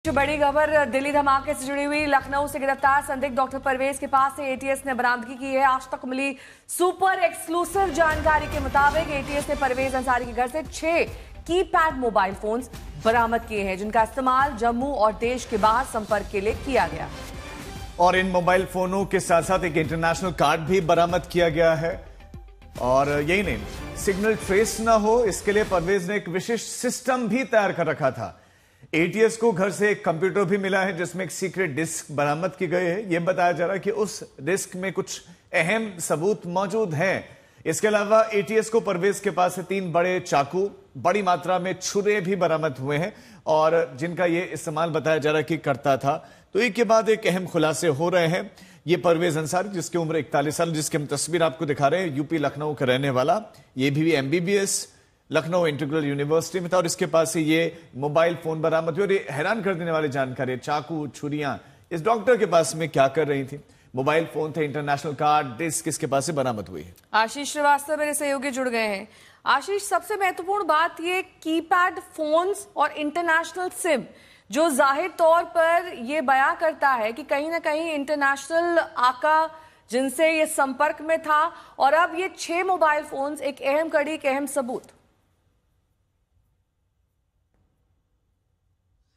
जो बड़ी खबर दिल्ली धमाके से जुड़ी हुई। लखनऊ से गिरफ्तार संदिग्ध डॉक्टर परवेज के पास से एटीएस ने बरामदगी की है। आज तक मिली सुपर एक्सक्लूसिव जानकारी के मुताबिक एटीएस ने परवेज अंसारी के घर से 6 कीपैड मोबाइल फोन्स बरामद किए हैं, जिनका इस्तेमाल जम्मू और देश के बाहर संपर्क के लिए किया गया। और इन मोबाइल फोनों के साथ साथ एक इंटरनेशनल कार्ड भी बरामद किया गया है। और यही नहीं, सिग्नल ट्रेस ना हो इसके लिए परवेज ने एक विशिष्ट सिस्टम भी तैयार कर रखा था। एटीएस को घर से एक कंप्यूटर भी मिला है जिसमें एक सीक्रेट डिस्क बरामद की गई है। यह बताया जा रहा है कि उस डिस्क में कुछ अहम सबूत मौजूद हैं। इसके अलावा एटीएस को परवेज के पास से 3 बड़े चाकू, बड़ी मात्रा में छुरे भी बरामद हुए हैं और जिनका यह इस्तेमाल बताया जा रहा है कि करता था। तो एक के बाद एक अहम खुलासे हो रहे हैं। ये परवेज अंसारी, जिसकी उम्र 41 साल, जिसकी हम तस्वीर आपको दिखा रहे हैं, यूपी लखनऊ का रहने वाला, ये भी एमबीबीएस लखनऊ इंटीग्रल यूनिवर्सिटी में था और इसके पास से ये मोबाइल फोन बरामद हुए। और ये हैरान कर देने वाली जानकारी, चाकू छुरियां इस डॉक्टर के पास में क्या कर रही थी। मोबाइल फोन थे, इंटरनेशनल कार्ड, डिस्क इसके पास से बरामद हुई है। आशीष श्रीवास्तव मेरे सहयोगी जुड़ गए हैं। आशीष, सबसे महत्वपूर्ण बात ये कीपैड फोन्स और इंटरनेशनल सिम, जो जाहिर तौर पर यह बयां करता है कि कहीं ना कहीं इंटरनेशनल आका जिनसे ये संपर्क में था, और अब ये 6 मोबाइल फोन्स एक अहम कड़ी, एक अहम सबूत।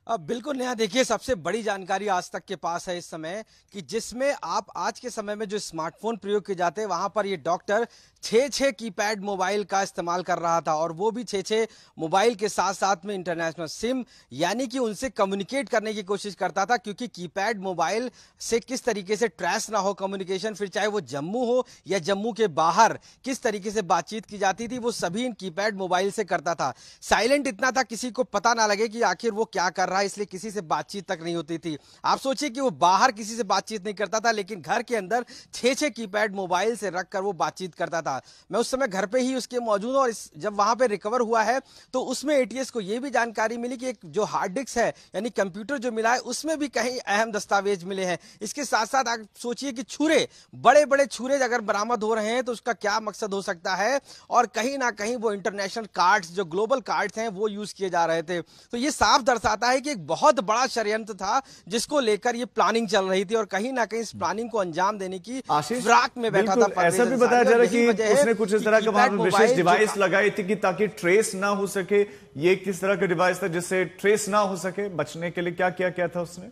अब बिल्कुल नया, देखिए सबसे बड़ी जानकारी आज तक के पास है इस समय कि जिसमें आप आज के समय में जो स्मार्टफोन प्रयोग किए जाते हैं वहां पर ये डॉक्टर 6 कीपैड मोबाइल का इस्तेमाल कर रहा था। और वो भी 6 मोबाइल के साथ साथ में इंटरनेशनल सिम, यानी कि उनसे कम्युनिकेट करने की कोशिश करता था, क्योंकि कीपैड मोबाइल से किस तरीके से ट्रेस ना हो कम्युनिकेशन, फिर चाहे वो जम्मू हो या जम्मू के बाहर किस तरीके से बातचीत की जाती थी, वो सभी इन कीपैड मोबाइल से करता था। साइलेंट इतना था किसी को पता ना लगे कि आखिर वो क्या कर रहा है, इसलिए किसी से बातचीत तक नहीं होती थी। आप सोचिए कि वो बाहर किसी से बातचीत नहीं करता था, लेकिन घर के अंदर 6 कीपैड मोबाइल से रखकर वो बातचीत करता था। मैं उस समय घर पे ही उसके मौजूद हूं और जब वहां पे रिकवर हुआ है तो उसमें एटीएस को यह भी जानकारी मिली कि एक जो हार्ड डिस्क है, यानी कंप्यूटर जो मिला है, उसमें भी कहीं अहम दस्तावेज मिले हैं। इसके साथ साथ आप सोचिए कि छुरे, बड़े बड़े छुरे अगर बरामद हो रहे हैं तो उसका क्या मकसद हो सकता है, और कहीं ना कहीं वो इंटरनेशनल कार्ड्स, जो ग्लोबल कार्ड्स हैं, वो यूज किए जा रहे थे। तो ये साफ दर्शाता है कि एक बहुत बड़ा षड्यंत्र था जिसको लेकर ये प्लानिंग चल रही थी और कहीं ना कहीं इस प्लानिंग को अंजाम देने की फिराक में बैठा था। ऐसा भी बताया जा रहा है कि उसने कुछ इस तरह का वहां पर विशेष डिवाइस लगाई थी कि ताकि ट्रेस ना हो सके। ये किस तरह का डिवाइस था जिससे ट्रेस ना हो सके? बचने के लिए क्या किया था उसने?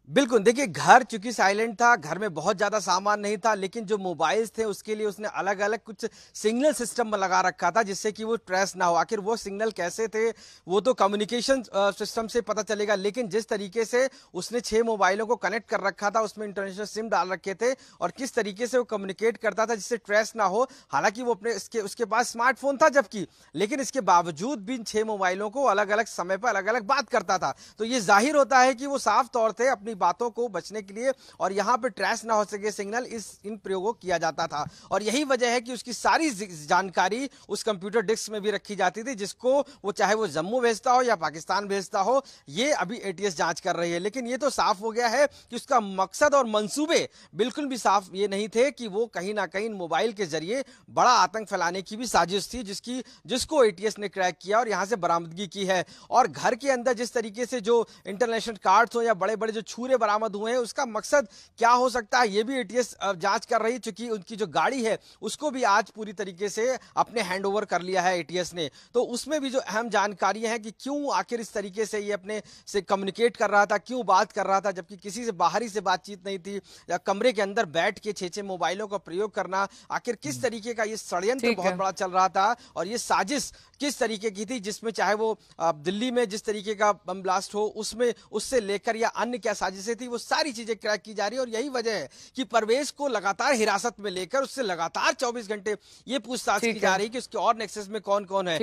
बिल्कुल, देखिए घर चूंकि साइलेंट था, घर में बहुत ज्यादा सामान नहीं था, लेकिन जो मोबाइल्स थे उसके लिए उसने अलग अलग कुछ सिग्नल सिस्टम लगा रखा था जिससे कि वो ट्रेस ना हो। आखिर वो सिग्नल कैसे थे वो तो कम्युनिकेशन सिस्टम से पता चलेगा, लेकिन जिस तरीके से उसने 6 मोबाइलों को कनेक्ट कर रखा था, उसमें इंटरनेशनल सिम डाल रखे थे और किस तरीके से वो कम्युनिकेट करता था जिससे ट्रेस ना हो। हालांकि वो अपने उसके पास स्मार्टफोन था जबकि, लेकिन इसके बावजूद भी इन 6 मोबाइलों को अलग अलग समय पर अलग अलग बात करता था। तो ये जाहिर होता है कि वो साफ तौर से अपनी बातों को बचने के लिए और यहां पे ट्रेस ना हो सके सिग्नल, इन प्रयोगों किया जाता था। और यही वजह है कि उसकी सारी जानकारी उस कंप्यूटर डिस्क में भी रखी जाती थी, जिसको वो चाहे वो जम्मू भेजता हो या पाकिस्तान भेजता हो, ये अभी एटीएस जांच कर रही है। लेकिन ये तो साफ हो गया है कि उसका मकसद और मंसूबे बिल्कुल भी साफ ये नहीं थे कि वो कहीं ना कहीं मोबाइल के जरिए बड़ा आतंक फैलाने की भी साजिश थी, जिसको एटीएस ने क्रैक किया और यहां से बरामदगी की है। और घर के अंदर जिस तरीके से जो इंटरनेशनल कार्ड्स हो या बड़े बड़े जो छुरे बरामद हुए हैं, उसका मकसद क्या हो सकता है, यह भी एटीएस जांच कर रही, चूंकि उनकी जो गाड़ी है उसको भी आज पूरी तरीके से अपने हैंडओवर कर लिया है एटीएस ने। तो उसमें भी जो अहम जानकारी है कि क्यों आखिर इस तरीके से ये अपने से कम्युनिकेट कर रहा था, क्यों बात कर रहा था जबकि किसी से बाहरी से बातचीत नहीं थी, या कमरे के अंदर बैठ के 6 मोबाइलों का प्रयोग करना, आखिर किस तरीके का ये षड्यंत्र बहुत बड़ा चल रहा था और ये साजिश किस तरीके की थी, जिसमें चाहे वो दिल्ली में जिस तरीके का बम ब्लास्ट हो उसमें, उससे लेकर या अन्य क्या साजिशें थी, वो सारी चीजें क्रैक की जा रही है। और यही वजह है कि परवेज को लगातार हिरासत में लेकर उससे लगातार 24 घंटे ये पूछताछ की जा रही है कि उसके और नेक्सस में कौन कौन है।